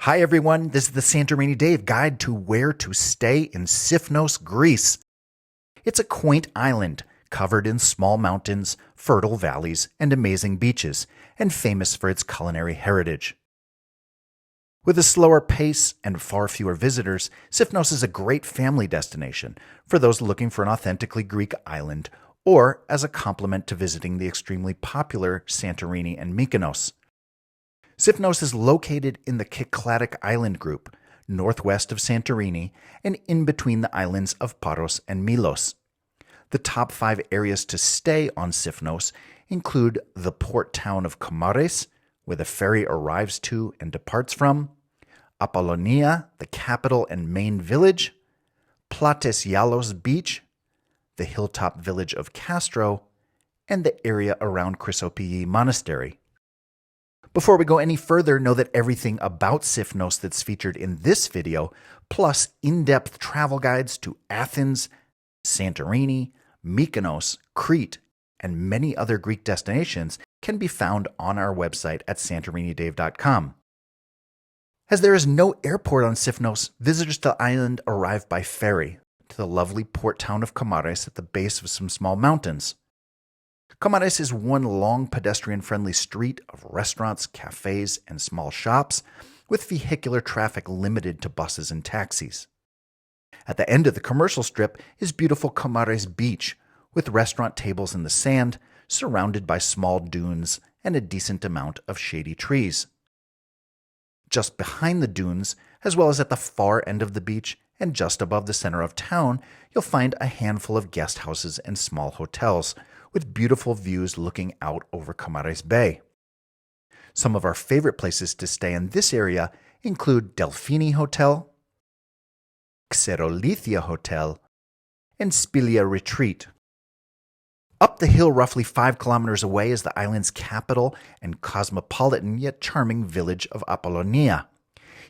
Hi everyone, this is the Santorini Dave guide to where to stay in Sifnos, Greece. It's a quaint island covered in small mountains, fertile valleys, and amazing beaches, and famous for its culinary heritage. With a slower pace and far fewer visitors, Sifnos is a great family destination for those looking for an authentically Greek island or as a complement to visiting the extremely popular Santorini and Mykonos. Sifnos is located in the Cycladic island group, northwest of Santorini and in between the islands of Paros and Milos. The top 5 areas to stay on Sifnos include the port town of Kamares, where the ferry arrives to and departs from, Apollonia, the capital and main village, Platys Gialos beach, the hilltop village of Kastro, and the area around Chrispigi Monastery. Before we go any further, know that everything about Sifnos that's featured in this video, plus in-depth travel guides to Athens, Santorini, Mykonos, Crete, and many other Greek destinations can be found on our website at santorinidave.com. As there is no airport on Sifnos, visitors to the island arrive by ferry to the lovely port town of Kamares at the base of some small mountains. Kamares is one long pedestrian-friendly street of restaurants, cafes, and small shops, with vehicular traffic limited to buses and taxis. At the end of the commercial strip is beautiful Kamares beach, with restaurant tables in the sand, surrounded by small dunes and a decent amount of shady trees. Just behind the dunes, as well as at the far end of the beach and just above the center of town, you'll find a handful of guest houses and small hotels, with beautiful views looking out over Kamares Bay. Some of our favorite places to stay in this area include Delfini Hotel, Xerolithia Hotel, and Spilia Retreat. Up the hill roughly 5 kilometers away is the island's capital and cosmopolitan yet charming village of Apollonia.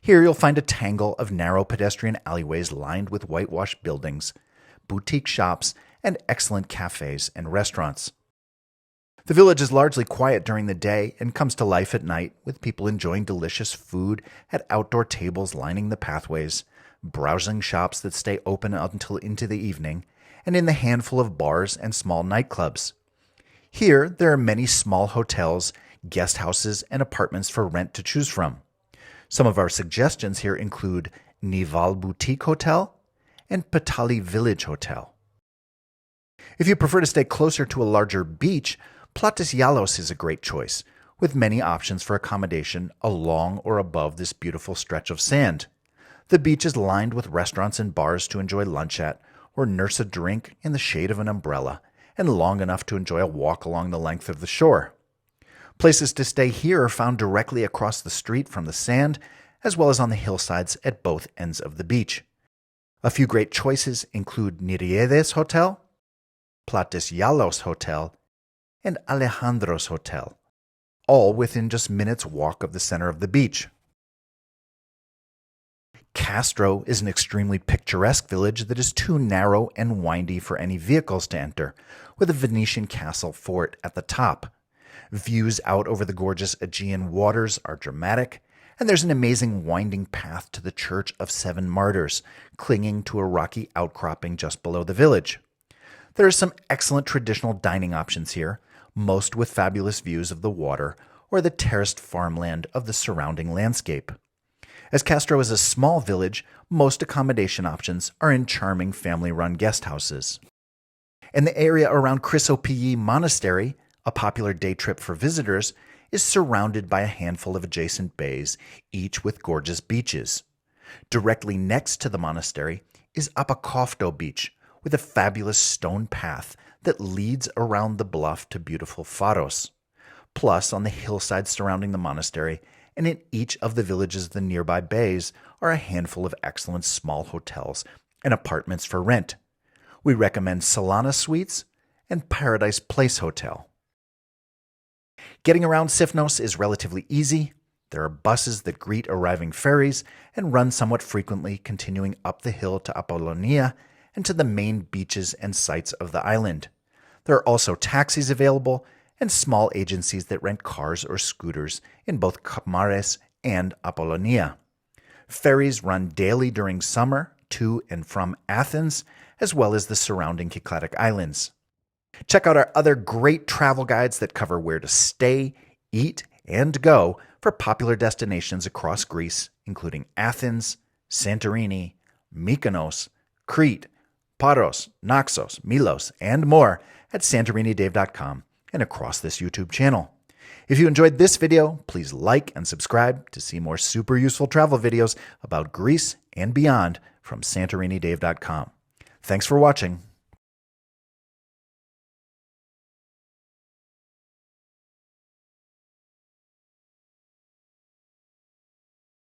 Here you'll find a tangle of narrow pedestrian alleyways lined with whitewashed buildings, boutique shops, and excellent cafes and restaurants. The village is largely quiet during the day and comes to life at night, with people enjoying delicious food at outdoor tables lining the pathways, browsing shops that stay open until into the evening, and in the handful of bars and small nightclubs. Here, there are many small hotels, guest houses, and apartments for rent to choose from. Some of our suggestions here include Nival Boutique Hotel and Petali Village Hotel. If you prefer to stay closer to a larger beach, Platys Gialos is a great choice, with many options for accommodation along or above this beautiful stretch of sand. The beach is lined with restaurants and bars to enjoy lunch at, or nurse a drink in the shade of an umbrella, and long enough to enjoy a walk along the length of the shore. Places to stay here are found directly across the street from the sand, as well as on the hillsides at both ends of the beach. A few great choices include Niriedes Hotel, Platys Gialos Hotel, and Alejandros Hotel, all within just minutes' walk of the center of the beach. Kastro is an extremely picturesque village that is too narrow and windy for any vehicles to enter, with a Venetian castle fort at the top. Views out over the gorgeous Aegean waters are dramatic, and there's an amazing winding path to the Church of 7 Martyrs, clinging to a rocky outcropping just below the village. There are some excellent traditional dining options here, most with fabulous views of the water or the terraced farmland of the surrounding landscape. As Kastro is a small village, most accommodation options are in charming family-run guest houses. And the area around Chrispigi Monastery, a popular day trip for visitors, is surrounded by a handful of adjacent bays, each with gorgeous beaches. Directly next to the monastery is Apollonia Beach, with a fabulous stone path that leads around the bluff to beautiful Faros. Plus, on the hillside surrounding the monastery, and in each of the villages of the nearby bays, are a handful of excellent small hotels and apartments for rent. We recommend Solana Suites and Paradise Place Hotel. Getting around Sifnos is relatively easy. There are buses that greet arriving ferries and run somewhat frequently, continuing up the hill to Apollonia and to the main beaches and sites of the island. There are also taxis available and small agencies that rent cars or scooters in both Kamares and Apollonia. Ferries run daily during summer to and from Athens, as well as the surrounding Cycladic islands. Check out our other great travel guides that cover where to stay, eat, and go for popular destinations across Greece, including Athens, Santorini, Mykonos, Crete, Paros, Naxos, Milos, and more at santorinidave.com and across this YouTube channel. If you enjoyed this video, please like and subscribe to see more super useful travel videos about Greece and beyond from santorinidave.com. Thanks for watching.